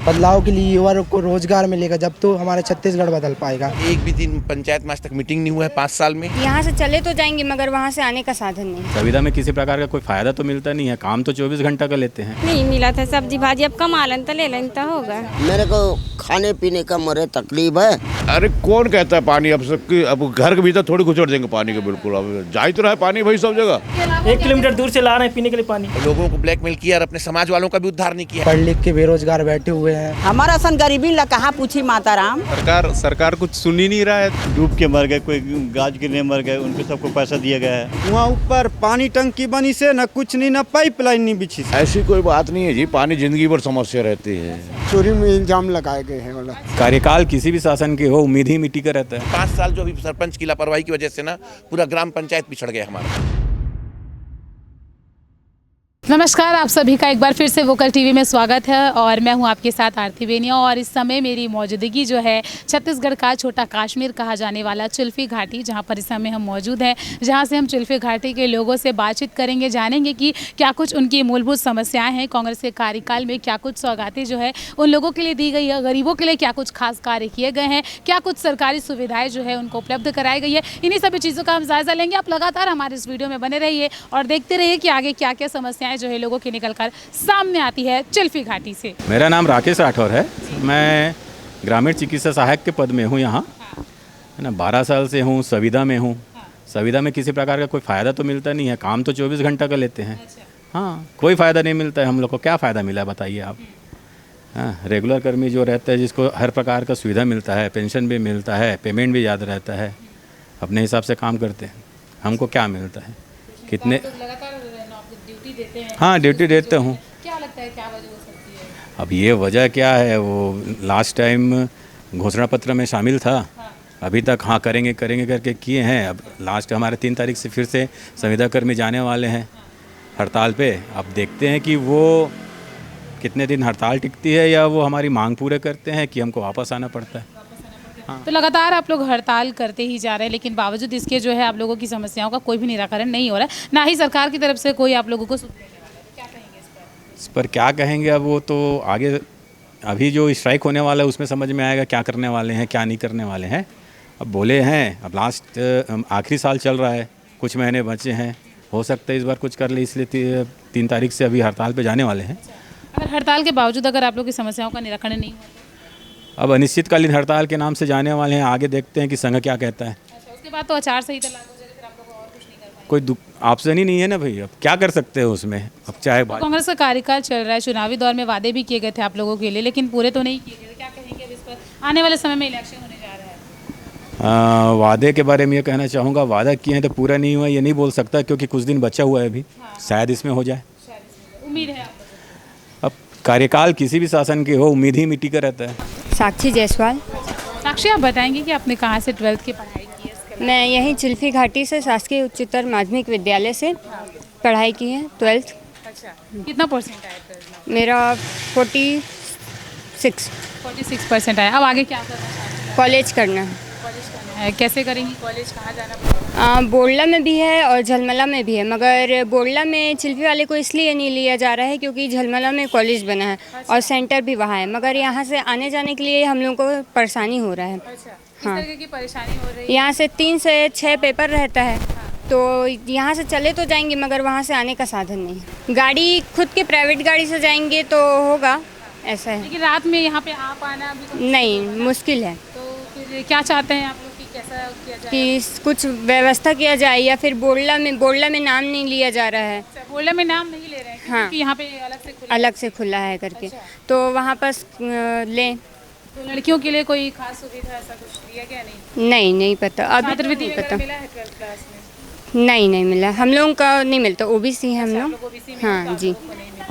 बदलाव के लिए युवा को रोजगार मिलेगा जब तो हमारा छत्तीसगढ़ बदल पाएगा। एक भी दिन पंचायत में आज तक मीटिंग नहीं हुआ है 5 साल में। यहाँ से चले तो जाएंगे मगर वहाँ से आने का साधन नहीं। संविदा में किसी प्रकार का कोई फायदा तो मिलता नहीं है, काम तो 24 घंटा का लेते हैं। नहीं मिला था सब्जी भाजी, अब कमा लें तो ले लें तो होगा। मेरे को खाने पीने का मरे तकलीफ है। अरे कौन कहता है पानी अब सबकी, अब घर के भीतर थोड़ी घुसड़ देंगे पानी के, बिल्कुल अब जा ही तो रहा है पानी भाई सब जगह। 1 किलोमीटर दूर से ला रहे हैं पीने के लिए पानी। लोगों को ब्लैकमेल किया और अपने समाज वालों का भी उद्धार नहीं किया। पढ़ लिख के बेरोजगार बैठे हुए हैं। हमारा सन गरीबी ला कहाँ पूछी माता राम। सरकार कुछ सुन ही नहीं रहा है। डूब के मर गए, कोई गाज गिरने मर गए, उनको सबको पैसा दिया गया है। वहाँ ऊपर पानी टंकी बनी से न कुछ नहीं, न पाइपलाइन नहीं बिछी। ऐसी कोई बात नहीं है जी, पानी जिंदगी भर समस्या रहती है। चोरी में इल्जाम लगाए गए हैं। मतलब कार्यकाल किसी भी शासन के हो, उम्मीद ही मिट्टी का रहता है। 5 साल जो अभी सरपंच की लापरवाही की वजह से ना पूरा ग्राम पंचायत पिछड़ गया हमारा। नमस्कार, आप सभी का एक बार फिर से वोकल टीवी में स्वागत है और मैं हूं आपके साथ आरती बेनिया। और इस समय मेरी मौजूदगी जो है छत्तीसगढ़ का छोटा कश्मीर कहा जाने वाला चिल्फी घाटी, जहां पर इस समय हम मौजूद हैं, जहां से हम चिल्फी घाटी के लोगों से बातचीत करेंगे, जानेंगे कि क्या कुछ उनकी मूलभूत समस्याएं हैं, कांग्रेस के कार्यकाल में क्या कुछ सौगातें जो है उन लोगों के लिए दी गई है, गरीबों के लिए क्या कुछ खास कार्य किए गए हैं, क्या कुछ सरकारी सुविधाएँ जो है उनको उपलब्ध कराई गई है। इन्हीं सभी चीज़ों का हम जायजा लेंगे। आप लगातार हमारे इस वीडियो में बने रहिए और देखते रहिए कि आगे क्या क्या समस्याएं जो है लोगों की निकलकर सामने आती है चिल्फी घाटी से। मेरा नाम राकेश राठौर है। मैं ग्रामीण चिकित्सा सहायक के पद में हूँ यहाँ, है ना। 12 साल से हूँ, संविदा में हूँ। संविदा में किसी प्रकार का कोई फ़ायदा तो मिलता नहीं है, काम तो 24 घंटा का लेते हैं। हाँ, कोई फ़ायदा नहीं मिलता है। हम लोग को क्या फ़ायदा मिला बताइए आप। हाँ, रेगुलर कर्मी जो रहता है, जिसको हर प्रकार का सुविधा मिलता है, पेंशन भी मिलता है, पेमेंट भी याद रहता है, अपने हिसाब से काम करते हैं। हमको क्या मिलता है, कितने देते हैं। हाँ, ड्यूटी देते हूँ। क्या लगता है क्या वजह हो सकती है? अब ये वजह क्या है, वो लास्ट टाइम घोषणा पत्र में शामिल था। अभी तक हाँ करेंगे करेंगे करके किए हैं। अब लास्ट हमारे 3 तारीख से फिर से संविदा कर्मी जाने वाले हैं हड़ताल पे। अब देखते हैं कि वो कितने दिन हड़ताल टिकती है या वो हमारी मांग पूरे करते हैं कि हमको वापस आना पड़ता है। तो लगातार आप लोग हड़ताल करते ही जा रहे हैं, लेकिन बावजूद इसके जो है आप लोगों की समस्याओं का कोई भी निराकरण नहीं हो रहा है, ना ही सरकार की तरफ से कोई आप लोगों को क्या कहेंगे इस पर क्या कहेंगे। अब वो तो आगे अभी जो स्ट्राइक होने वाला है उसमें समझ में आएगा क्या करने वाले हैं क्या नहीं करने वाले हैं। अब बोले हैं, अब लास्ट आखिरी साल चल रहा है, कुछ महीने बचे हैं, हो सकता है इस बार कुछ कर ले, इसलिए 3 तारीख से अभी हड़ताल पर जाने वाले हैं। अगर हड़ताल के बावजूद अगर आप लोग की समस्याओं का निराकरण नहीं हो, अब अनिश्चितकालीन हड़ताल के नाम से जाने वाले हैं, आगे देखते हैं कि संघ क्या कहता है। अच्छा, उसके बाद तो आचार संहिता लागू हो जाएगी, फिर आप लोग और कुछ नहीं कर पाएंगे। कोई ऑप्शन ही नहीं है ना भाई, अब क्या कर सकते हैं उसमें। अब चाहे तो कांग्रेस का कार्यकाल चल रहा है, चुनावी दौर में वादे भी किए गए थे आप लोगों के लिए, लेकिन पूरे तो नहीं किए गए। क्या कहेंगे अब इस पर? आने वाले समय में इलेक्शन होने जा रहा है। वादे के बारे में ये कहना चाहूँगा, वादा किए हैं तो पूरा नहीं हुआ ये नहीं बोल सकता, क्योंकि कुछ दिन बचा हुआ है अभी। शायद इसमें हो जाए, उम्मीद है। अब कार्यकाल किसी भी शासन के हो, उम्मीद ही मिट्टी का रहता है। साक्षी जायसवाल। साक्षी, आप बताएंगे कि आपने कहाँ से 12th की पढ़ाई की है? मैं यहीं चिल्फी घाटी से शासकीय उच्चतर माध्यमिक विद्यालय से पढ़ाई की है 12th। अच्छा, कितना परसेंट आया 12th में? मेरा 46% आया। अब आगे क्या करना चाहते हैं? कॉलेज करना है। कॉलेज करना है। कैसे करेंगी कॉलेज, कहाँ जाना पड़ेगा? बोडला में भी है और झलमला में भी है, मगर बोडला में चिल्फी वाले को इसलिए नहीं लिया जा रहा है क्योंकि झलमला में कॉलेज बना है और सेंटर भी वहाँ है, मगर यहाँ से आने जाने के लिए हम लोगों को परेशानी हो रहा है। अच्छा, किस तरह की परेशानी हो रही है? यहाँ से 3 से 6 पेपर रहता है, तो यहाँ से चले तो जाएंगे मगर वहाँ से आने का साधन नहीं। गाड़ी खुद के प्राइवेट गाड़ी से जाएंगे तो होगा, ऐसा है। लेकिन रात में यहाँ पे आ पाना अभी तो नहीं, मुश्किल है। तो फिर क्या चाहते हैं आप लोग कि कैसा किया जाए? कि कुछ व्यवस्था किया जाए, या फिर बोडला में नाम नहीं लिया जा रहा है। बोडला में नाम नहीं ले रहे हैं हाँ, क्योंकि यहाँ पे अलग से खुला है करके। अच्छा। तो वहाँ पर लें। तो लड़कियों के लिए कोई खास सुविधा ऐसा कुछ दिया गया? नहीं पता, अभी तो नहीं पता। मिला है 12th क्लास में? नहीं मिला, हम लोगों का नहीं मिलता, ओबीसी है हम लोग। हाँ जी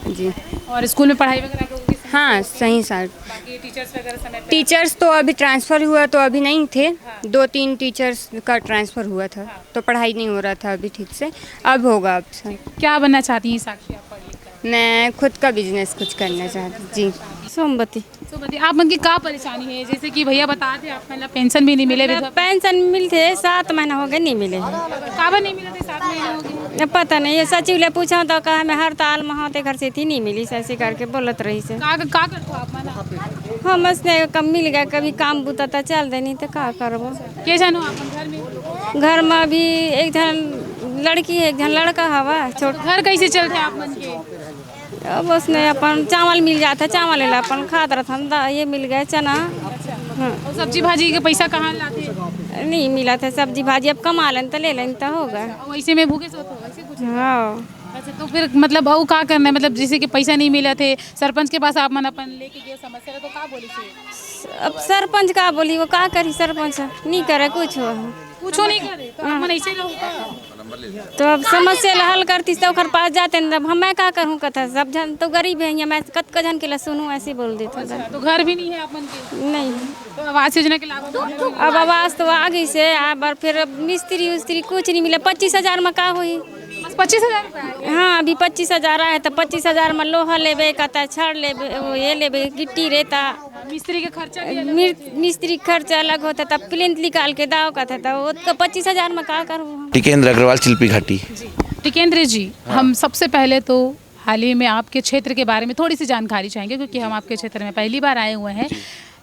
जी। और स्कूल में पढ़ाई वगैरह आप लोगों की हाँ सही सर। बाकी टीचर्स वगैरह समय पे? टीचर्स तो अभी ट्रांसफ़र हुआ तो अभी नहीं थे। 2-3 टीचर्स का ट्रांसफ़र हुआ था, तो पढ़ाई नहीं हो रहा था अभी ठीक से, अब होगा अब सर। क्या बनना चाहती हैं साक्षी आप पढ़ लिख कर? मैं खुद का बिजनेस कुछ करना चाहती हूँ जी। सोमवती। सोमवती, आप मन की का परेशानी है? जैसे कि भैया बता थे आप मतलब पेंशन भी नहीं मिले, पेंशन मिलते 7 महीना हो गए नहीं मिले हैं। काबर नहीं मिले थे? 7 महीने हो गए। पता नहीं, ये सचिव ले पूछा तो कहा मैं हड़ताल में होते घर से थी नहीं मिली, ऐसे करके बोलत रही से। का करतो आप मन? हम उसने कम मिल गया, कभी काम बुता था चल देनी तो का करबो। के जानो आप घर में? घर में भी एक जन लड़की है, एक जन लड़का हवा छोट। घर कैसे चल रहे आप मन के? अब उसने अपन चावल मिल जाता, चावल ले ला अपन खाद रहा, ये मिल गया चना। हाँ। और सब्जी भाजी के पैसा कहाँ लाते? नहीं मिला था सब्जी भाजी, अब कमा लें तो ले लें तो होगा। वैसे में भूखे सोते हो वैसे कुछ? हाँ। अच्छा, तो फिर मतलब और का करना है? मतलब जैसे कि पैसा नहीं मिला थे, सरपंच के पास आप मन अपन लेके गए समस्या, तो का बोली थे? अब सरपंच का बोली, वो का करी, सरपंच नहीं करे कुछ हो, कुछ नहीं करे तो आप मन ऐसे रहूगा। तो अब समस्या हल करती तो ओकर पास जाते न, अब मैं का करूँ कथा, सब जन तो गरीब है, मैं कत जन के लिए सुनूँ ऐसे बोल देते। तो घर भी नहीं है आप मन के? नहीं। तो आवास योजना के लाभ? अब आवास तो आ गई से, अब फिर मिस्त्री उस्त्री कुछ नहीं मिला। 25,000 में का हुई? बस 25,000 रुपये? हाँ, अभी 25,000 आए तो 25,000 में लोहा लेबे, कहता छड़ लेबे, ये लेबे, गिट्टी रेता, मिस्त्री के खर्चा मिस्त्री खर्चा अलग होता, तब प्लिंथ निकाल के दाव का था, वो 25,000 में का करूँ? टिकेंद्र अग्रवाल, चिल्पी घाटी। टिकेंद्र जी, हम सबसे पहले तो हाल ही में आपके क्षेत्र के बारे में थोड़ी सी जानकारी चाहेंगे, क्योंकि हम आपके क्षेत्र में पहली बार आए हुए हैं।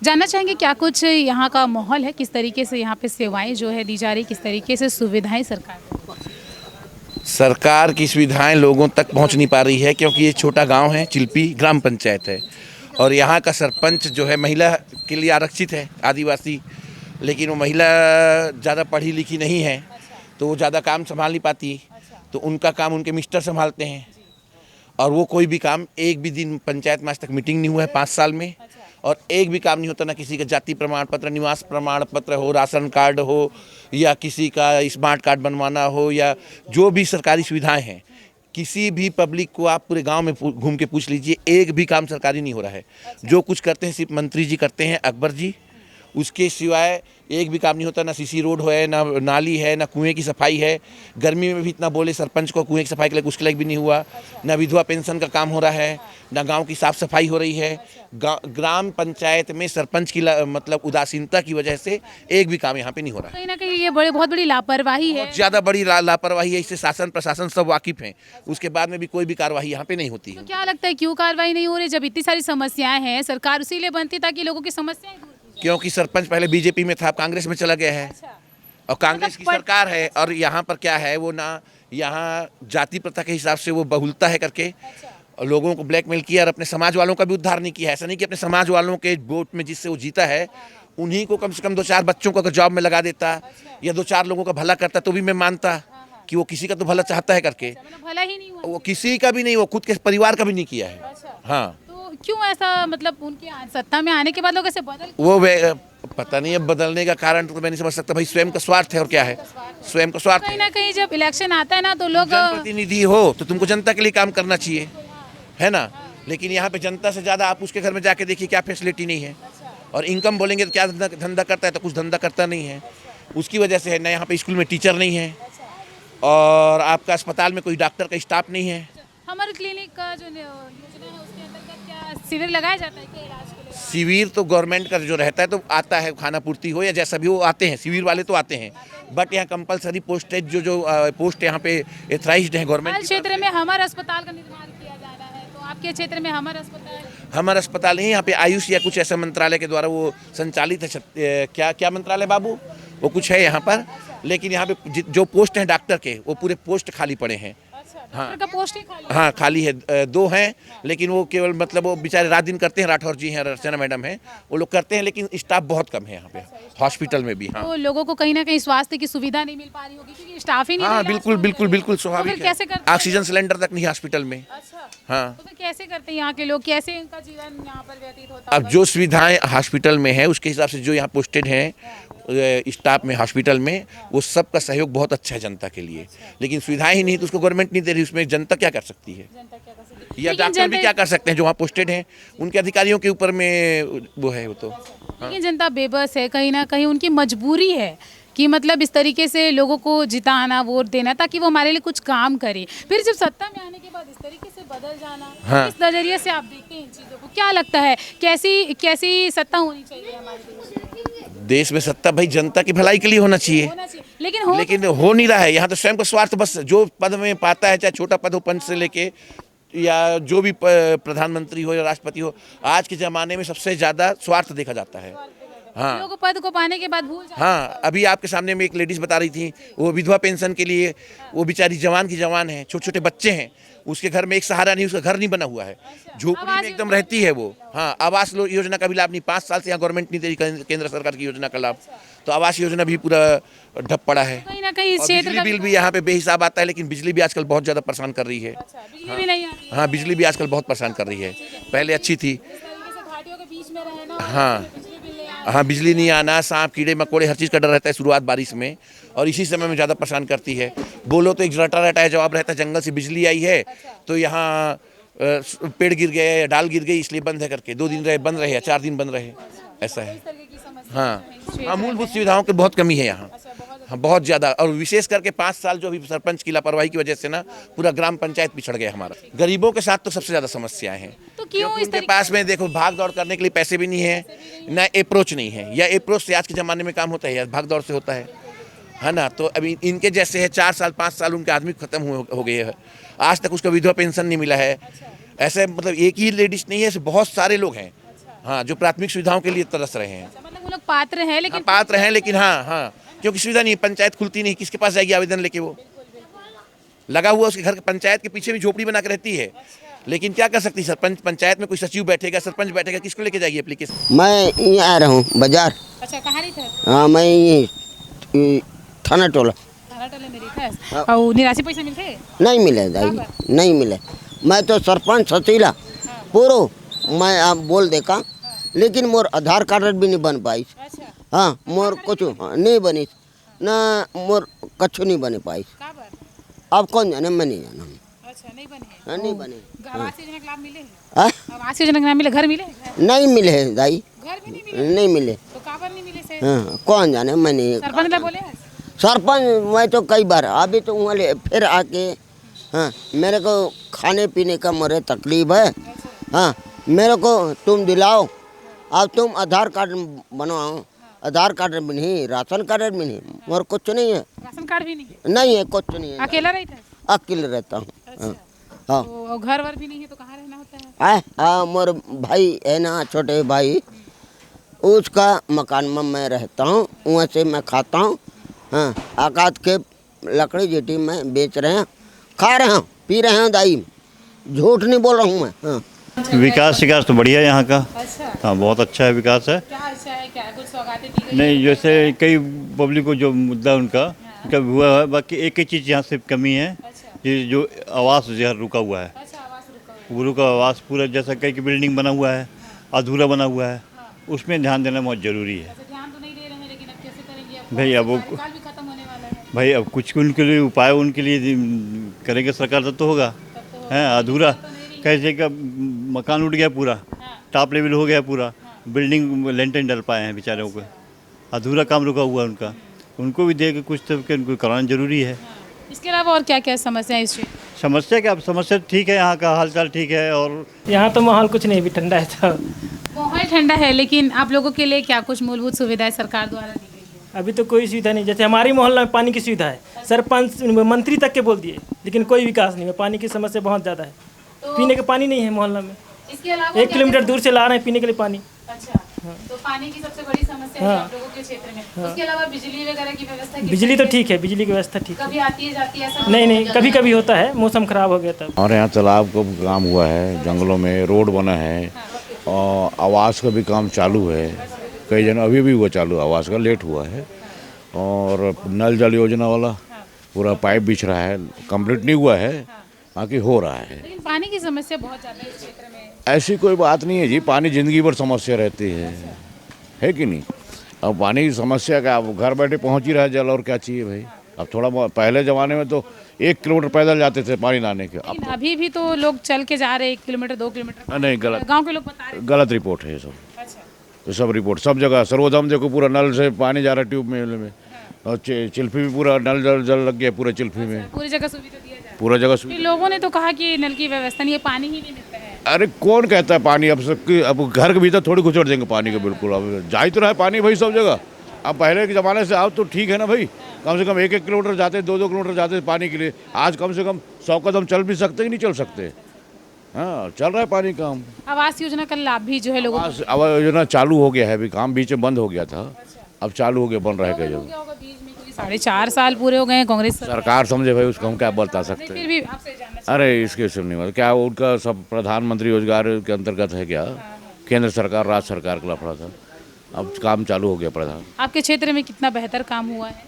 जानना चाहेंगे क्या कुछ यहाँ का माहौल है, किस तरीके से यहाँ पे सेवाएं जो है दी जा रही, किस तरीके से सुविधाएं सरकार की सुविधाएं लोगों तक पहुंच नहीं पा रही है, क्योंकि ये छोटा गांव है, चिल्पी ग्राम पंचायत है, और यहाँ का सरपंच जो है महिला के लिए आरक्षित है, आदिवासी, लेकिन वो महिला ज़्यादा पढ़ी लिखी नहीं है, तो वो ज़्यादा काम संभाल नहीं पाती, तो उनका काम उनके मिस्टर संभालते हैं, और वो कोई भी काम, एक भी दिन पंचायत में आज तक मीटिंग नहीं हुआ है 5 साल में, और एक भी काम नहीं होता, ना किसी का जाति प्रमाण पत्र, निवास प्रमाण पत्र हो, राशन कार्ड हो, या किसी का स्मार्ट कार्ड बनवाना हो, या जो भी सरकारी सुविधाएं हैं, किसी भी पब्लिक को आप पूरे गांव में घूम के पूछ लीजिए, एक भी काम सरकारी नहीं हो रहा है। जो कुछ करते हैं सिर्फ मंत्री जी करते हैं, अकबर जी, उसके सिवाय एक भी काम नहीं होता। ना सीसी रोड है, ना नाली है, ना कुएं की सफाई है। गर्मी में भी इतना बोले सरपंच को, कुएं की सफाई के लिए उसके लिए भी नहीं हुआ। ना विधवा पेंशन का काम हो रहा है, ना गांव की साफ सफाई हो रही है। ग्राम पंचायत में सरपंच की मतलब उदासीनता की वजह से एक भी काम यहाँ पे नहीं हो रहा है। कहीं ना कहीं ये बहुत बड़ी लापरवाही है, बहुत ज़्यादा बड़ी लापरवाही है। इससे शासन प्रशासन सब वाकिफ हैं, उसके बाद में भी कोई भी कार्रवाई यहाँ पे नहीं होती है। तो क्या लगता है क्यों कार्रवाई नहीं हो रही? जब इतनी सारी समस्याएं हैं, सरकार उसी लिए बनती ताकि लोगों की समस्याएं दूर। क्योंकि सरपंच पहले बीजेपी में था, कांग्रेस में चला गया है, और कांग्रेस की सरकार है। और यहाँ पर क्या है, वो ना यहाँ जाति प्रथा के हिसाब से वो बहुलता है करके लोगों को ब्लैकमेल किया, और अपने समाज वालों का भी उद्धार नहीं किया। ऐसा नहीं कि अपने समाज वालों के वोट में जिससे वो जीता है उन्हीं को कम से कम 2-4 बच्चों को अगर जॉब में लगा देता, या 2-4 लोगों का भला करता, तो भी मैं मानता कि वो किसी का तो भला चाहता है करके। भला ही नहीं हुआ, वो किसी का भी नहीं, वो खुद के परिवार का भी नहीं किया है। हाँ, क्यों ऐसा? मतलब उनके सत्ता में आने के बाद लोग ऐसे बदल, वो पता नहीं, अब बदलने का कारण तो मैं नहीं समझ सकता। भाई स्वयं का स्वार्थ है, और क्या है, स्वयं का स्वार्थ। कहीं ना कहीं जब इलेक्शन आता है ना, तो लोग जनप्रतिनिधि हो तो तुमको जनता के लिए काम करना चाहिए, है ना। लेकिन यहाँ पे जनता से ज़्यादा आप उसके घर में जाके देखिए, क्या फैसिलिटी नहीं है। और इनकम बोलेंगे तो क्या धंधा करता है, तो कुछ धंधा करता नहीं है। उसकी वजह से है ना, यहाँ पे स्कूल में टीचर नहीं है, और आपका अस्पताल में कोई डॉक्टर का स्टाफ नहीं है। हमारे क्लिनिक का जो योजना है उसके अंतर्गत क्या शिविर लगाया जाता है क्या इलाज के लिए? शिविर तो गवर्नमेंट का जो रहता है तो आता है, खाना पूर्ति हो या जैसा भी, वो आते हैं, शिविर वाले तो आते हैं। बट यहाँ कंपलसरी पोस्टेज जो पोस्ट यहाँ पे एथराइज्ड है गवर्नमेंट क्षेत्र में हमारे अस्पताल का निर्माण किया जा रहा है, तो आपके क्षेत्र में हमारे अस्पताल नहीं, यहाँ पे आयुष या कुछ ऐसा मंत्रालय के द्वारा वो संचालित है। क्या मंत्रालय बाबू, वो कुछ है यहाँ पर। लेकिन यहाँ पे जो पोस्ट हैं डॉक्टर के, वो पूरे पोस्ट खाली पड़े हैं। हाँ, हाँ खाली है, 2 हैं, लेकिन वो केवल मतलब वो बेचारे रात दिन करते हैं। राठौर जी हैं, अर्चना मैडम हैं, वो लोग करते हैं, लेकिन स्टाफ बहुत कम है यहाँ पे हॉस्पिटल में भी। हाँ, तो लोगों को कहीं ना कहीं स्वास्थ्य की सुविधा नहीं मिल पा रही होगी क्योंकि स्टाफ ही नहीं। हाँ बिल्कुल स्वाभाविक है। ऑक्सीजन सिलेंडर तक नहीं हॉस्पिटल में। हाँ, तो फिर कैसे करते हैं यहाँ के लोग, कैसे इनका जीवन यहाँ पर व्यतीत होता है? अब जो सुविधाएं हॉस्पिटल में है उसके हिसाब से जो यहाँ पोस्टेड हैं स्टाफ में हॉस्पिटल में, वो सबका सहयोग बहुत अच्छा है जनता के लिए। लेकिन सुविधाएं ही नहीं तो उसको गवर्नमेंट नहीं दे रही, उसमें जनता क्या कर सकती है, या डॉक्टर भी क्या कर सकते हैं जो वहाँ पोस्टेड हैं, उनके अधिकारियों के ऊपर में वो है वो तो। लेकिन जनता बेबस है, कहीं ना कहीं उनकी मजबूरी है कि मतलब इस तरीके से लोगों को जिताना, वोट देना ताकि वो हमारे लिए कुछ काम करे, फिर जब सत्ता में आने के बाद इस तरीके से बदल जाना, हाँ। इस नजरिए से आप देखते हैं इन चीज़ों को, क्या लगता है कैसी सत्ता होनी चाहिए हमारे देश में सत्ता भाई जनता की भलाई के लिए होना चाहिए, लेकिन हो नहीं रहा है। यहाँ तो स्वयं का स्वार्थ, बस जो पद में पाता है, चाहे छोटा पद हो, पंच से लेके या जो भी प्रधानमंत्री हो या राष्ट्रपति हो, आज के ज़माने में सबसे ज़्यादा स्वार्थ देखा जाता है। हाँ, लोग पद को पाने के बाद भूल जाते हैं। हाँ, अभी आपके सामने में एक लेडीज़ बता रही थी, वो विधवा पेंशन के लिए, वो बेचारी जवान की जवान है, छोटे छोटे बच्चे हैं, उसके घर में एक सहारा नहीं, उसका घर नहीं बना हुआ है, झोपड़ी में एकदम रहती है वो। हाँ, आवास योजना का भी लाभ नहीं, 5 साल से यहाँ गवर्नमेंट नहीं दे रही, केंद्र सरकार की योजना का लाभ, तो आवास योजना भी पूरा ठप पड़ा है। कहीं ना कहीं इस और क्षेत्र बिजली बिल भी यहाँ पे बेहिसाब आता है, लेकिन बिजली भी आजकल बहुत ज़्यादा परेशान कर रही है। बिजली भी नहीं आ रही है। हाँ, बिजली भी आजकल बहुत परेशान कर रही है, पहले अच्छी थी। इस तरीके से घाटियों के बीच में रहना, हाँ हाँ, बिजली नहीं आना, सांप कीड़े मकोड़े हर चीज़ का डर रहता है शुरुआत बारिश में, और इसी समय में ज़्यादा परेशान करती है। बोलो तो एक रटा रटा है जवाब रहता है, जंगल से बिजली आई है तो यहाँ पेड़ गिर गए या डाल गिर गई इसलिए बंद है करके, 2 दिन रहे बंद रहे या 4 दिन बंद रहे, ऐसा है। हाँ, मूलभूत सुविधाओं की बहुत कमी है यहाँ, हाँ, बहुत ज़्यादा, और विशेष करके 5 साल जो अभी सरपंच की लापरवाही की वजह से ना पूरा ग्राम पंचायत पिछड़ गया हमारा। गरीबों के साथ तो सबसे ज़्यादा समस्याएं हैं, तो क्यों इस उनके पास में देखो भाग दौड़ करने के लिए पैसे भी नहीं है, ना अप्रोच नहीं है, या अप्रोच से आज के ज़माने में काम होता है या भाग दौड़ से होता है ना। तो अभी इनके जैसे है 4 साल 5 साल उनके आदमी खत्म हो गए हैं, आज तक उसका विधवा पेंशन नहीं मिला है। ऐसे मतलब एक ही लेडीज नहीं है, ऐसे बहुत सारे लोग हैं हाँ जो प्राथमिक सुविधाओं के लिए तरस रहे हैं। मतलब वो लोग पात्र हैं लेकिन हाँ, पात्र हैं लेकिन हाँ क्योंकि सुविधा नहीं, पंचायत खुलती नहीं, किसके पास जाएगी आवेदन लेके? वो लगा हुआ उसके घर के पंचायत के पीछे भी झोपड़ी बना के रहती है, लेकिन क्या कर सकती है सरपंच? पंचायत में कोई सचिव बैठेगा, सरपंच बैठेगा, किसको लेके जाएगी एप्लीकेशन? मैं यहीं आ रहा हूँ बाजार। अच्छा, कहाँ रही थे? हाँ, मैं यहीं थाना टोला। थाना टोले में रही थे और 89 पैसे मिलते? नहीं मिले दाई, नहीं मिले। मैं तो सरपंच सतीला पूरो मैं आप बोल देखा, लेकिन मोर आधार कार्ड भी नहीं बन पाई। हाँ, मोर कुछ नहीं बनी ना, मोर कछु नहीं बने पाई। अब कौन जाने, मैं नहीं जाना। अच्छा, नहीं बने? हाँ, नहीं बने। आवास योजना के लाभ मिले? आवास योजना के लाभ मिले? घर मिले? नहीं मिले है दाई, घर भी नहीं मिले? नहीं मिले। तो कहाँ पर नहीं मिले से? हाँ, कौन जाने, मैं नहीं। सरपंच ने बोले? सरपंच मैं तो कई बार अभी तो वहाँ फिर आके, हाँ मेरे को खाने पीने का मेरे तकलीफ है। हाँ, मेरे को तुम दिलाओ, अब तुम आधार कार्ड बनवाओ। आधार कार्ड भी नहीं, राशन कार्ड भी नहीं, और कुछ नहीं है। राशन कार्ड भी नहीं? नहीं है, कुछ नहीं है। अकेला रहता है? अकेले रहता हूँ। हाँ, तो घर वर भी नहीं है तो कहाँ रहना होता है? हाँ, मोर भाई है ना, छोटे भाई, उसका मकान में मैं रहता हूँ, वहाँ से मैं खाता हूँ। हाँ, आकाश के लकड़ी जेटी में बेच रहे हैं, खा रहे हैं, पी रहे हैं दाई, झूठ नहीं बोल रहा हूँ मैं। हाँ, विकास तो बढ़िया है यहाँ का। अच्छा, हाँ, बहुत अच्छा है विकास है। क्या अच्छा है? क्या कुछ सौगातें दी गई? नहीं, जैसे कई पब्लिक को जो मुद्दा उनका हुआ है, बाकी एक ही चीज़ यहाँ से कमी है, ये जो आवास जो रुका हुआ है, वो रुका आवास पूरा, जैसा कई की बिल्डिंग बना हुआ है, अधूरा बना हुआ है, उसमें ध्यान देना बहुत ज़रूरी है। ध्यान तो नहीं दे रहे हैं, लेकिन अब कैसे करेंगे? भाई अब वो कार्यकाल भी खत्म होने वाला है। भाई अब कुछ उनके लिए उपाय उनके लिए करेंगे सरकार, तब तो होगा। है अधूरा कैसे का मकान उठ गया पूरा, टॉप लेवल हो गया पूरा, बिल्डिंग लेंटर डल पाए हैं बेचारों को, अधूरा काम रुका हुआ उनका, उनको भी दे के कुछ तो उनको कराना जरूरी है। इसके अलावा और क्या क्या समस्या है इस क्षेत्र? समस्या क्या, समस्या ठीक है, यहाँ का हालचाल ठीक है, और यहाँ तो माहौल कुछ नहीं, भी ठंडा है तो माहौल ठंडा है, लेकिन आप लोगों के लिए क्या कुछ मूलभूत सुविधाएं सरकार द्वारा दी गई है? अभी तो कोई सुविधा नहीं। जैसे हमारी मोहल्ला में पानी की सुविधा है, सरपंच मंत्री तक के बोल दिए, लेकिन कोई विकास नहीं है। पानी की समस्या बहुत ज़्यादा है, पीने का पानी नहीं है मोहल्ला में। इसके अलावा 1 किलोमीटर दूर से ला रहे हैं पीने के लिए पानी। अच्छा, तो पानी की सबसे बड़ी समस्या है आप लोगों के क्षेत्र में। उसके अलावा बिजली वगैरह की व्यवस्था? बिजली तो ठीक है, बिजली की व्यवस्था ठीक है। कभी आती है जाती है ऐसा? नहीं, कभी कभी होता है, मौसम खराब हो गया तब। हमारे यहाँ तालाब का काम हुआ है, जंगलों में रोड बना है, और आवास का भी काम चालू है, कई जन अभी भी हुआ चालू, आवास का लेट हुआ है, और नल जल योजना वाला पूरा पाइप बिछ रहा है, कंप्लीट नहीं हुआ है, बाकी हो रहा है। लेकिन पानी की समस्या बहुत ज़्यादा है इस क्षेत्र में। ऐसी कोई बात नहीं है जी, पानी जिंदगी भर समस्या रहती है कि नहीं? अब पानी की समस्या का, अब घर बैठे पहुंच ही रहा है जल, और क्या चाहिए भाई? अब थोड़ा पहले ज़माने में तो 1 किलोमीटर पैदल जाते थे पानी लाने के, अब अभी भी तो लोग चल के जा रहे हैं 1 किलोमीटर 2 किलोमीटर। नहीं, गलत, गांव के लोग बता रहे हैं। गलत रिपोर्ट है ये सब। अच्छा, तो सब रिपोर्ट सब जगह, सर्वोदम देखो पूरा नल से पानी जा रहा है ट्यूब में, और चिल्फी भी पूरा नल जल लग गया पूरा चिल्फी में, पूरी जगह सुविधा दिया जा रहा पूरा जगह है। लोगों ने तो कहा कि नल की व्यवस्था नहीं है, पानी ही नहीं मिलता है। अरे कौन कहता है पानी अब सबकी, अब घर के भीतर थोड़ी घुसड़ देंगे पानी का, बिल्कुल अब जा ही तो रहा है पानी भाई सब जगह। अब पहले के ज़माने से अब तो ठीक है ना भाई, कम से कम 1-1 किलोमीटर जाते, 2-2 किलोमीटर जाते पानी के लिए। आज कम से कम 100 कदम चल भी सकते कि नहीं चल सकते। हाँ, चल रहा है पानी काम। आवास योजना का लाभ भी जो है लोगों को, आवास योजना चालू हो गया है, अभी काम बीच में बंद हो गया था, अब चालू हो गया, बन रहा है कई जगह। 4.5 साल पूरे हो गए हैं कांग्रेस सरकार समझे भाई, उसको हम क्या बता सकते फिर हैं। भी आपसे जानना अरे इसके सब नहीं मतलब क्या उनका सब प्रधानमंत्री रोजगार के अंतर्गत है क्या, केंद्र सरकार राज्य सरकार का लफड़ा था, अब काम चालू हो गया प्रधान। आपके क्षेत्र में कितना बेहतर काम हुआ है?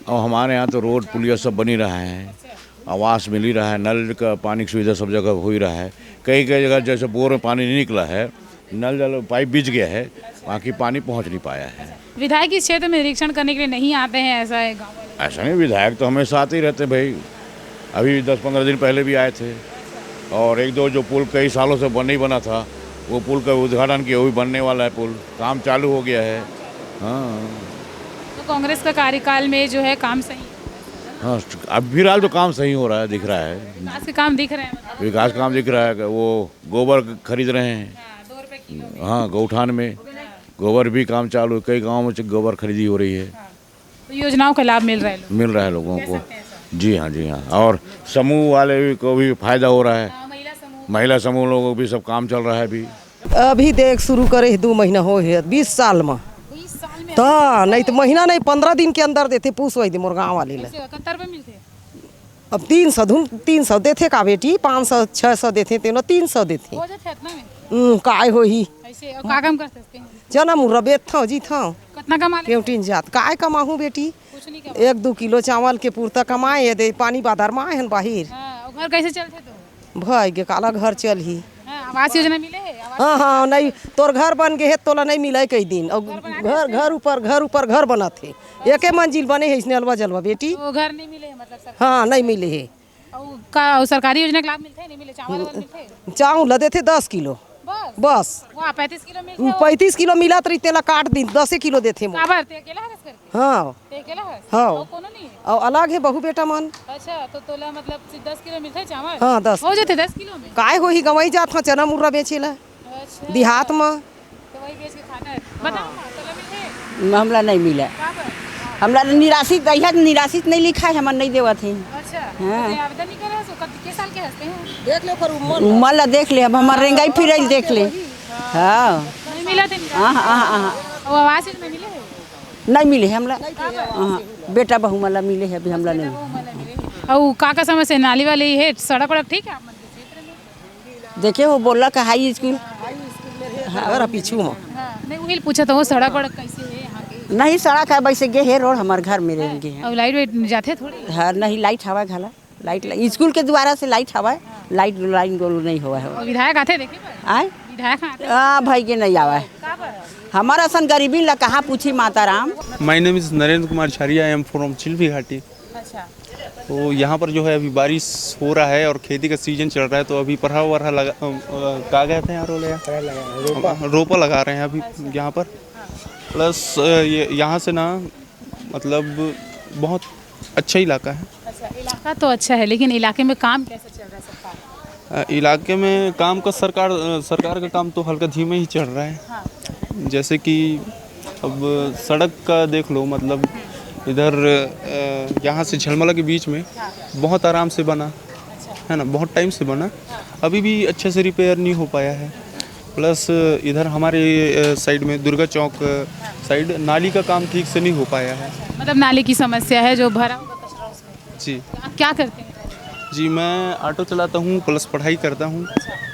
और हमारे यहाँ तो रोड पुलिया सब बनी रहा है, आवास मिल ही रहा है, नल का पानी की सुविधा सब जगह हो ही रहा है। कई कई जगह जैसे बोर में पानी नहीं निकला है, नल जल पाइप बिछ गया है, वहाँ की पानी पहुँच नहीं पाया है। विधायक इस क्षेत्र में निरीक्षण करने के लिए नहीं आते हैं, ऐसा है गाँव वाले? ऐसा नहीं, विधायक तो हमेशा आते ही रहते भाई, अभी 10-15 दिन पहले भी आए थे। और 1-2 जो पुल कई सालों से नहीं बना था, वो पुल का उद्घाटन किया, वो भी बनने वाला है, पुल काम चालू हो गया है। हाँ तो कांग्रेस का कार्यकाल में जो है काम सही, हाँ, अब फिलहाल तो काम सही हो रहा है, दिख रहा है, विकास के काम दिख रहे हैं, मतलब विकास काम दिख रहा है। वो गोबर खरीद रहे हैं, 2 रुपए किलो। हाँ गौठान में गोबर भी काम चालू है, कई गाँव में गोबर खरीदी हो रही है। तो योजनाओं का लाभ मिल रहा है लोगों को। जी हाँ जी हाँ, और समूह वाले को भी फायदा हो रहा है, महिला समूह लोगों को भी सब काम चल रहा है अभी। अभी देख शुरू करे 2 महीना हो है 20 साल में, तो नहीं तो महीना नहीं 15 दिन के अंदर देते, पूछ वही मोर गाँव वाले ले। अब 300 देते का बेटी, 500-600 देते, 300 देते काय हो ही का काम कर सकते हैं? जना मुर्रा बेच था जी था कितना कमा ले? केवटीन जात काय कमाहूँ बेटी, 1-2 किलो चावल के पूर्ता कमाए दे, पानी बादर माए हन बाहिर। घर कैसे चलते तो? भाई के काला घर चल ही। आवास योजना मिले है? हाँ हाँ, नहीं तोर घर बन गए है, तोला नहीं मिला कई दिन। और घर ऊपर घर बना थे, 1 मंजिल बने है, इसने अलवा जलवा बेटी। तो घर नहीं मिले है मतलब? हाँ नहीं मिले है। का सरकारी योजना के लाभ मिलते हैं? नहीं मिले? चावल मिलते? चावल लदे थे 10 किलो बस। 35 किलो मिलते हैं? 35 किलो मिला तो तेला काट दी, 10 किलो देते। हाँ हाँ हाँ, और अलग है बहू बेटा मन। अच्छा, तो तोला मतलब 10 किलो मिलते हैं चावल? हाँ 10 हो जाते 10 किलो में। काय हो ही गवाई जात हाँ, चना मुर्रा बेचेला देहात में, तो वही बेच के खाना है। बताओ तोला मिले? हमला नहीं मिला, हमला निराशित निराशित नहीं लिखा है, हम नहीं देवा थे। अच्छा, हाँ। आवेदन नहीं करे सो कितने साल के हंसते हैं? देख ले पर उमर ला देख ले, अब हमारे रेंगाई फिर देख ले। हाँ नहीं मिला थे? हाँ हाँ हाँ, वो आवास योजना मिले है? नहीं मिले हमला, हाँ बेटा बहू मला मिले है, अभी हमला नहीं। और का समस्या नाली वाली है, सड़क वड़क ठीक है आप क्षेत्र में? देखे वो बोला का हाई स्कूल हाँ पीछू में। नहीं वही पूछा था, वो सड़क वड़क कैसे है यहाँ की? नहीं सड़क है, वैसे गे है रोड, हमारे घर में रहेंगे। और लाइट वाइट जाते थोड़ी? हाँ नहीं, लाइट हवा घाला, लाइट स्कूल के द्वारा से लाइट हवा, लाइट लाइन गोल नहीं हुआ है। विधायक आते देखे? आए विधायक आते? हाँ भाई के नहीं आवा है, हमारा सन गरीबी ला कहाँ पूछी माता Ram. My name is Narendra Kumar छारिया, आई एम फ्रॉम चिल्फी घाटी। अच्छा, तो यहाँ पर जो है अभी बारिश हो रहा है और खेती का सीजन चल रहा है, तो अभी परहा वरहा लगा का गए थे यहाँ रोपा लगा रहे हैं अभी यहाँ पर। प्लस ये यहाँ से ना मतलब बहुत अच्छा इलाका है। अच्छा, इलाका तो अच्छा है, लेकिन इलाके में काम कैसे चल रहा है सरकार? इलाके में काम का सरकार का काम तो हल्का धीमे ही चल रहा है। हाँ। जैसे कि अब सड़क का देख लो, मतलब इधर यहाँ से झलमला के बीच में बहुत आराम से बना है ना, बहुत टाइम से बना, अभी भी अच्छे से रिपेयर नहीं हो पाया है। प्लस इधर हमारे साइड में दुर्गा चौक साइड नाली का काम ठीक से नहीं हो पाया है। मतलब नाली की समस्या है, जो भरा हुआ कचरा उसमें। जी, आप क्या करते हैं? जी मैं ऑटो चलाता हूँ, प्लस पढ़ाई करता हूँ।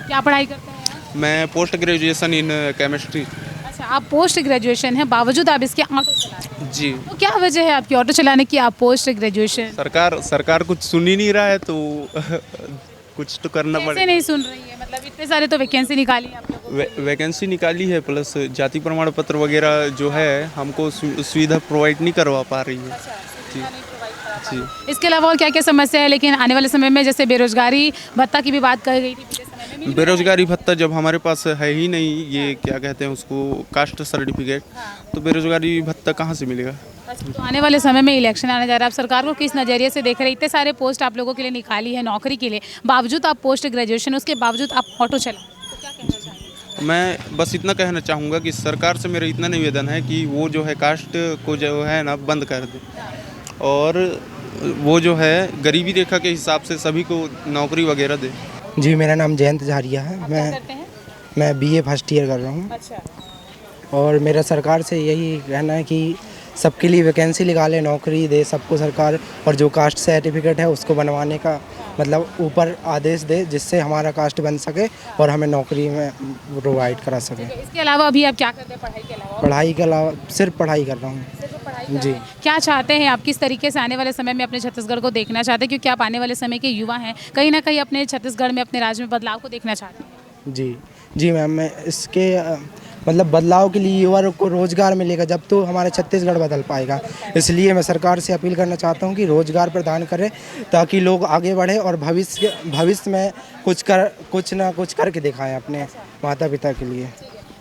क्या पढ़ाई करते हैं? मैं पोस्ट ग्रेजुएशन इन केमिस्ट्री। अच्छा, आप पोस्ट ग्रेजुएशन है, बावजूद आप इसके ऑटो चला रहे हैं? जी। तो क्या वजह है आपकी ऑटो चलाने की, आप पोस्ट ग्रेजुएशन? सरकार कुछ सुन ही नहीं रहा है, तो कुछ तो करना पड़ेगा। कैसे नहीं सुन रही है? मतलब इतने सारे तो वैकेंसी निकाली है आप लोगों को। वैकेंसी निकाली है, प्लस जाति प्रमाण पत्र वगैरह जो है हमको सुविधा प्रोवाइड नहीं करवा पा रही है। जी जी। इसके अलावा और क्या क्या समस्या है? लेकिन आने वाले समय में जैसे बेरोजगारी भत्ता की भी बात कही गई थी पिछले समय में, बेरोजगारी भत्ता जब हमारे पास है ही नहीं, ये क्या कहते हैं उसको, कास्ट सर्टिफिकेट, तो बेरोजगारी भत्ता कहाँ से मिलेगा? तो आने वाले समय में इलेक्शन आने जा रहा है, आप सरकार को किस नज़रिए से देख रहे हैं? इतने सारे पोस्ट आप लोगों के लिए निकाली है नौकरी के लिए, बावजूद आप पोस्ट ग्रेजुएशन, उसके बावजूद आप ऑटो चलाओ, तो क्या कहना चाहेंगे? मैं बस इतना कहना चाहूँगा कि सरकार से मेरा इतना निवेदन है कि वो जो है कास्ट को जो है ना बंद कर दे, और वो जो है गरीबी रेखा के हिसाब से सभी को नौकरी वगैरह दे। जी, मेरा नाम जयंत झारिया है। मैं बीए फर्स्ट ईयर कर रहा हूँ। और मेरा सरकार से यही कहना है कि सबके लिए वैकेंसी निकाले, नौकरी दे सबको सरकार, और जो कास्ट सर्टिफिकेट है उसको बनवाने का मतलब ऊपर आदेश दे, जिससे हमारा कास्ट बन सके और हमें नौकरी में प्रोवाइड करा सके। इसके अलावा अभी आप क्या करते हैं पढ़ाई के अलावा? पढ़ाई के अलावा सिर्फ पढ़ाई कर रहा हूँ। जी। क्या चाहते हैं आप, किस तरीके से आने वाले समय में अपने छत्तीसगढ़ को देखना चाहते हैं, क्योंकि आप आने वाले समय के युवा हैं, कहीं ना कहीं अपने छत्तीसगढ़ में, अपने राज्य में बदलाव को देखना चाहते हैं? जी मैम, मैं इसके मतलब बदलाव के लिए युवा को रोज़गार मिलेगा, जब तो हमारा छत्तीसगढ़ बदल पाएगा। इसलिए मैं सरकार से अपील करना चाहता हूँ कि रोज़गार प्रदान करें, ताकि लोग आगे बढ़े और भविष्य में कुछ ना कुछ करके दिखाएं अपने माता पिता के लिए।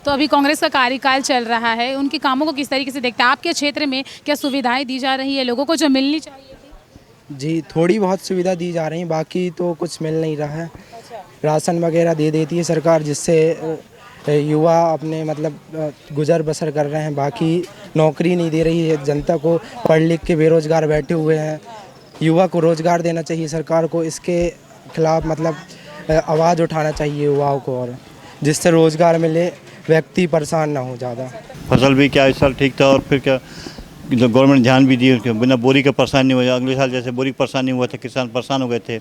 तो अभी कांग्रेस का कार्यकाल चल रहा है, उनके कामों को किस तरीके से देखते हैं? आपके क्षेत्र में क्या सुविधाएं दी जा रही है लोगों को जो मिलनी चाहिए थी? जी, थोड़ी बहुत सुविधा दी जा रही है, बाकी तो कुछ मिल नहीं रहा है। राशन वगैरह दे देती है सरकार, जिससे युवा अपने मतलब गुजर बसर कर रहे हैं, बाकी नौकरी नहीं दे रही है जनता को। पढ़ लिख के बेरोजगार बैठे हुए हैं, युवा को रोज़गार देना चाहिए सरकार को। इसके खिलाफ मतलब आवाज़ उठाना चाहिए युवाओं को, और जिससे रोज़गार मिले, व्यक्ति परेशान ना हो ज़्यादा। फसल भी क्या इस साल ठीक था, और फिर क्या गवर्नमेंट ध्यान भी दिए, बिना बोरी का परेशान नहीं हुआ। अगले साल जैसे बोरी परेशान नहीं हुआ था, किसान परेशान हो गए थे,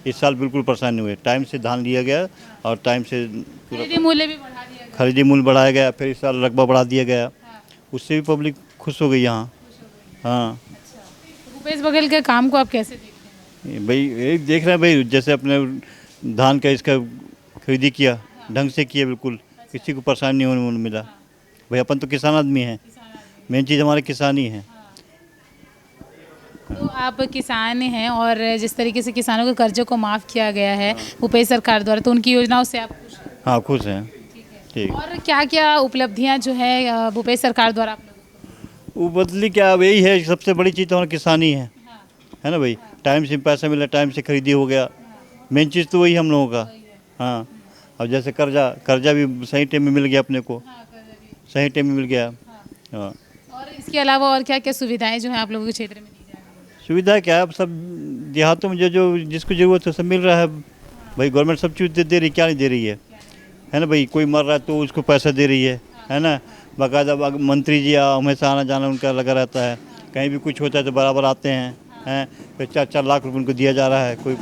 इस साल बिल्कुल परेशान नहीं हुए। टाइम से धान लिया गया और टाइम से खरीदी मूल्य भी बढ़ा दिया गया। खरीदी मूल्य बढ़ाया गया, फिर इस साल रकबा बढ़ा दिया गया, उससे भी पब्लिक खुश हो गई यहाँ। हाँ, भूपेश बघेल के काम को आप कैसे देखते हैं? भाई एक देख रहे हैं भाई, जैसे अपने धान का इसका खरीदी किया, ढंग से किया, बिल्कुल किसी को परेशानी नहीं होने मिला। भाई अपन तो किसान आदमी हैं, मेन चीज़ हमारे किसान ही है। तो आप किसान हैं, और जिस तरीके से किसानों के कर्जों को माफ़ किया गया है भूपेश सरकार द्वारा, तो उनकी योजनाओं से आप खुश हैं? हाँ, खुश हैं। ठीक। और क्या क्या उपलब्धियां जो है भूपेश सरकार द्वारा आप लोगों को? उपलब्धि क्या, यही है सबसे बड़ी चीज़ तो हमारा किसानी है ना भाई। टाइम से पैसा मिला, टाइम से खरीदी हो गया, मेन चीज़ तो वही हम लोगों का। हाँ, और जैसे कर्जा भी सही टाइम में मिल गया अपने को, सही टाइम में मिल गया। हाँ, और इसके अलावा और क्या क्या सुविधाएं जो है आप लोगों के क्षेत्र में दी जा रही है? सुविधा क्या, अब सब देहातों में जो जिसको ज़रूरत है सब मिल रहा है भाई। गवर्नमेंट सब चीज़ दे रही, क्या नहीं दे रही है ना भाई। कोई मर रहा है तो उसको पैसा दे रही है ना। बाकायदा मंत्री जी हमेशा आना जाना उनका लगा रहता है, कहीं भी कुछ होता है तो बराबर आते हैं। फिर 4-4 लाख रुपये उनको दिया जा रहा है। कोई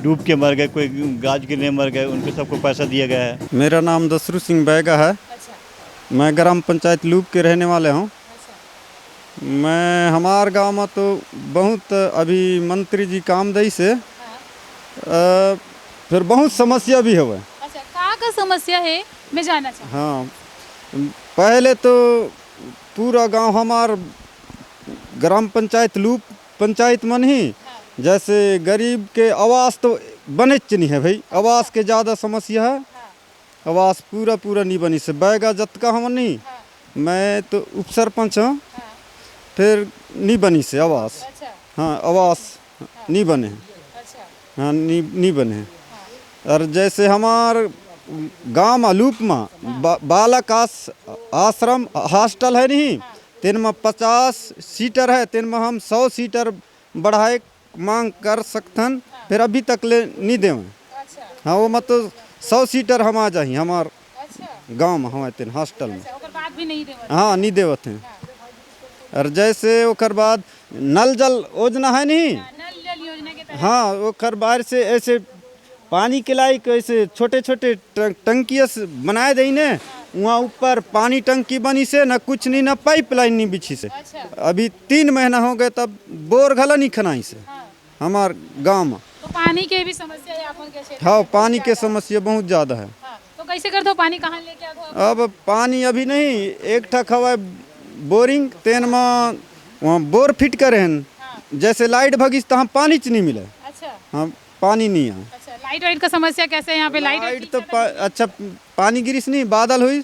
डूब के मर गए, कोई गाज गिरने मर गए, उनको सबको पैसा दिया गया है। मेरा नाम दसरू सिंह बैगा है। मैं ग्राम पंचायत लूप के रहने वाले हूँ। मैं हमारे गांव में तो बहुत अभी मंत्री जी कामदई से फिर बहुत समस्या भी हुआ। अच्छा, का समस्या है मैं जानना चाहूँ। हाँ, पहले तो पूरा गांव हमार ग्राम पंचायत लूप पंचायत में नहीं, जैसे गरीब के आवास तो बने नहीं है भाई। आवास के ज़्यादा समस्या है, आवास पूरा नहीं बनी से। बैगा जत का हम नहीं, मैं तो उप सरपंच हूँ, फिर नहीं बनी से आवास। हाँ, आवास नहीं बने हैं। हाँ, नहीं बने हैं। और जैसे हमार गांव में लूप में बालक आश्रम हॉस्टल है नहीं, तीन में 50 सीटर है, तीन में हम 100 सीटर बढ़ाए मांग कर सकथन, फिर अभी तक ले नहीं देवें। हाँ, वो मतलब 100 सीटर हम आ जाही हमार गांव में, हमारे तीन हॉस्टल में। हाँ, नहीं देवत हैं। और जैसे ओकर बाद नल जल योजना है नहीं। हाँ, ओकर बाहर से ऐसे पानी के लायक ऐसे छोटे छोटे टंकिया बनाए दी ने, वहाँ ऊपर पानी टंकी बनी से न कुछ नहीं, न पाइपलाइन नहीं बिछी से। अभी 3 महीना हो गए तब बोर घला नहीं खनाई से हमार गांव में। तो पानी के भी समस्या है आपन के? हाँ, पानी के समस्या बहुत ज़्यादा है। तो कैसे कर दो, पानी कहाँ लेके आ दो? अब पानी अभी नहीं, एक ठक हवा बोरिंग, तेन में वहाँ बोर फिट करे हैं। जैसे लाइट भगिस तो हम पानी च नहीं मिले। अच्छा। हाँ, पानी नहीं है। अच्छा, लाइट वाइट का समस्या कैसे है यहाँ पे? लाइट तो अच्छा पानी गिरिश नहीं, बादल हुई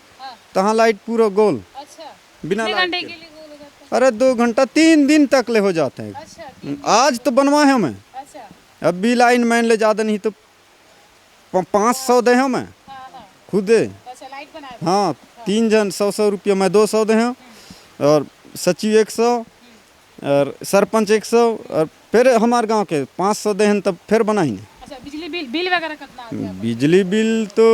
तहाँ लाइट पूरा गोल। अच्छा, बिना कितने लाइट घंटे के। के लिए गोल हो जाता अरे 2 घंटा 3 दिन तक ले हो जाते हैं। है? अच्छा, आज तो बनवाए हैं हमें, अच्छा, अब भी लाइन मैन ले ज़्यादा नहीं तो 500 दे हैं मैं खुदे। अच्छा, लाइट बनाए। हाँ 3 जन 100 रुपया, मैं 200 दे हैं और सचिव 100 और सरपंच 100 और फिर हमारे गांव के 500 दे हैं, तब फिर बनाएंगे। अच्छा, बिजली बिल वगैरह कितना आता है? बिजली बिल तो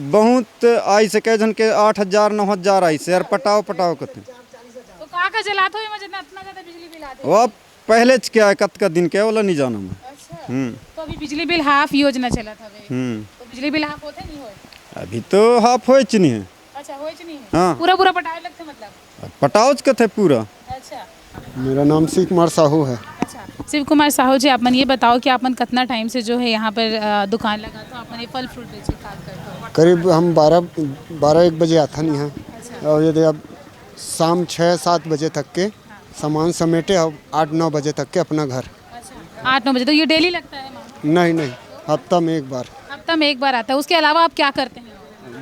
बहुत आई से कह जन के 8000 9000 आई से, और पटाव करते तो कहाँ का जलाते हो जितना इतना ज्यादा बिजली बिल आते? वो पहले क्या है कत का दिन क्या वाला नहीं जाना मैं। अच्छा, तो अभी बिजली बिल हाफ योजना चला था भाई, तो बिजली बिल हाफ होते नहीं होए? अभी तो हाफ हो नहीं है। अच्छा, होए नहीं है? हाँ पूरा पटाए लगते मतलब? पटाव के थे पूरा। अच्छा, मेरा नाम शिव कुमार साहू है। अच्छा, शिव कुमार साहू जी, आप मन ये बताओ कि आप मन कितना टाइम से जो है यहाँ पर दुकान लगा तो आप मन ये फल फ्रूट बेचे काम करते हो? करीब हम 12-1 बजे आता नहीं है, और यदि अब शाम 6-7 बजे तक के सामान समेटे, अब 8-9 बजे तक के अपना घर। अच्छा, 8-9 बजे। तो ये डेली लगता है? नहीं, हफ्ता में एक बार। हफ्ता में एक बार आता है। उसके अलावा आप क्या करते हैं?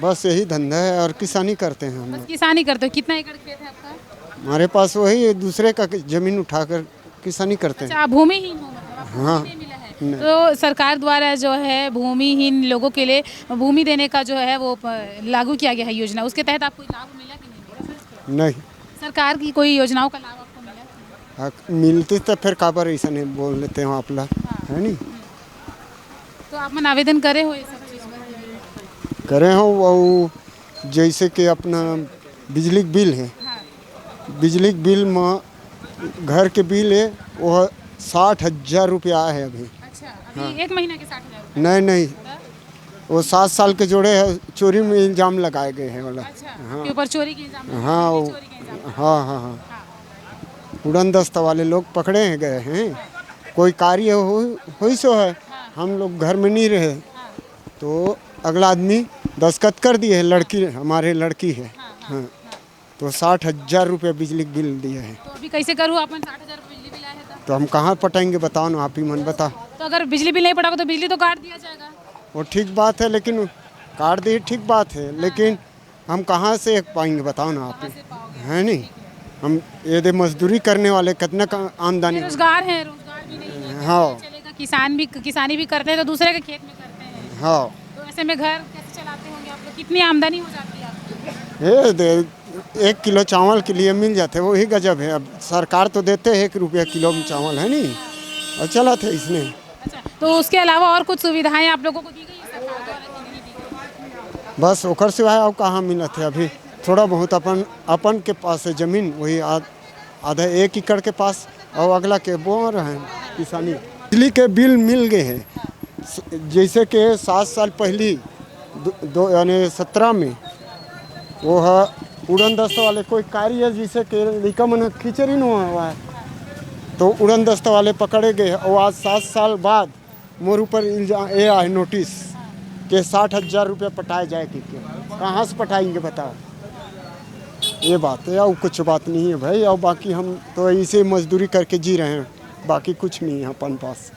बस यही धंधा है और किसानी करते हैं हम बस लोग। किसानी करते हो? कितना एकड़ खेत है आपका? हमारे पास वही दूसरे का जमीन उठाकर किसानी करते हैं। अच्छा, आप भूमिहीन हो मतलब? आपको हाँ। भूमि नहीं मिला है? तो सरकार द्वारा जो है भूमिहीन लोगों के लिए भूमि देने का जो है वो लागू किया गया है योजना, उसके तहत आपको लाभ मिला कि नहीं? नहीं। सरकार की कोई योजनाओं का लाभ आपको मिला? मिलती तो फिर काबर ऐसा नहीं बोल लेते हो आप लोग, है नहीं? तो आप मन आवेदन करे हो ये सब चीज़? करे हो वो, जैसे कि अपना बिजली बिल है, बिजली बिल में घर के बिल है वो 60,000 रुपया है अभी। अच्छा, अभी एक महीने के 60,000? नहीं, वो 7 साल के जोड़े है, चोरी में इल्जाम लगाए गए हैं वाला। अच्छा, हाँ के ऊपर चोरी के इल्जाम? हाँ, हाँ, उड़न दस्ता वाले लोग पकड़े गए हैं। कोई कार्य हुई सो है, हम लोग घर में नहीं रहे तो अगला आदमी दस्तखत कर दिए है, लड़की हमारे लड़की है। हाँ, तो 60,000 रुपये बिजली बिल दिए है। तो अभी कैसे करूँ? आप 60,000 बिजली बिल आया है तो हम कहाँ पटाएंगे बताओ ना, आप ही मन बता। तो अगर बिजली बिल नहीं पटाओगे तो बिजली तो काट दिया जाएगा? वो ठीक बात है, लेकिन काट दिए ठीक बात है, लेकिन हम कहाँ से पाएंगे बताओ ना आप ही, है नहीं? हम यदि मजदूरी करने वाले कितना आमदनी, रोजगार है, रोजगार भी नहीं है। हाँ चलेगा, किसानी भी करते हैं तो दूसरे के खेत में करते हैं। हाँ, तो ऐसे में घर कैसे चलाते होंगे आप लोग? कितनी आमदनी हो जाती है आपकी? 1 किलो चावल के लिए मिल जाते, वही गजब है। अब सरकार तो देते हैं 1 रुपया किलो में चावल, है नहीं? और चला था इसने। अच्छा, तो उसके अलावा और कुछ सुविधाएं आप लोगों को दी गई है सरकार द्वारा कि नहीं दी गई? बस ओकर सिवाय अब कहाँ मिला थे। अभी थोड़ा बहुत अपन के पास है ज़मीन, वही आधा 1 एकड़ के पास, और अगला के बो रहे हैं किसानी। बिजली के बिल मिल गए हैं, जैसे कि 7 साल पहले यानी 17 में वो है उड़न दस्ता वाले कोई कार्य जिसे कि लिखा मन खिचड़ी नहीं हुआ है, तो उड़न दस्ता वाले पकड़े गए। और आज 7 साल बाद मोर ऊपर इल्जाम ये आए नोटिस कि 60,000 रुपये पटाए जाए कि कहाँ से पटाएंगे बताओ? ये बात है, और कुछ बात नहीं है भाई। और बाकी हम तो ऐसे मजदूरी करके जी रहे हैं, बाकी कुछ नहीं है अपन पास।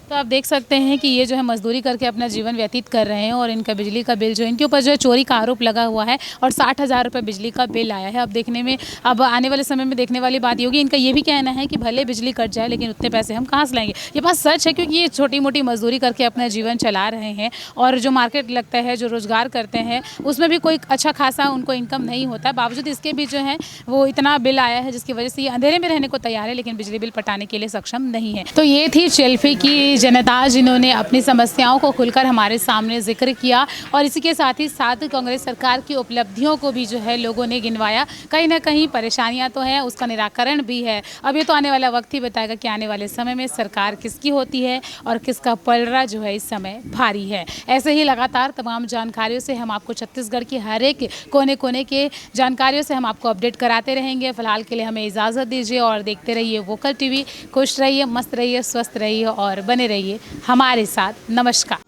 तो आप देख सकते हैं कि ये जो है मजदूरी करके अपना जीवन व्यतीत कर रहे हैं और इनका बिजली का बिल जो इनके ऊपर जो है चोरी का आरोप लगा हुआ है और 60,000 रुपये बिजली का बिल आया है। अब देखने में, अब आने वाले समय में देखने वाली बात ये होगी। इनका ये भी कहना है कि भले बिजली कट जाए लेकिन उतने पैसे हम कहाँ से लाएंगे। ये बात सच है, क्योंकि ये छोटी मोटी मजदूरी करके अपना जीवन चला रहे हैं और जो मार्केट लगता है, जो रोज़गार करते हैं, उसमें भी कोई अच्छा खासा उनको इनकम नहीं होता। बावजूद इसके भी जो है वो इतना बिल आया है जिसकी वजह से ये अंधेरे में रहने को तैयार है लेकिन बिजली बिल पटाने के लिए सक्षम नहीं है। तो ये थी चिल्फी की जनता जिन्होंने अपनी समस्याओं को खुलकर हमारे सामने जिक्र किया और इसी के साथ ही साथ कांग्रेस सरकार की उपलब्धियों को भी जो है लोगों ने गिनवाया। कहीं ना कहीं परेशानियां तो हैं, उसका निराकरण भी है। अब ये तो आने वाला वक्त ही बताएगा कि आने वाले समय में सरकार किसकी होती है और किसका पलड़ा जो है इस समय भारी है। ऐसे ही लगातार तमाम जानकारियों से हम आपको छत्तीसगढ़ की हर एक कोने कोने के जानकारियों से हम आपको अपडेट कराते रहेंगे। फिलहाल के लिए हमें इजाज़त दीजिए और देखते रहिए वोकल टीवी। खुश रहिए, मस्त रहिए, स्वस्थ रहिए और बने रहिए हमारे साथ। नमस्कार।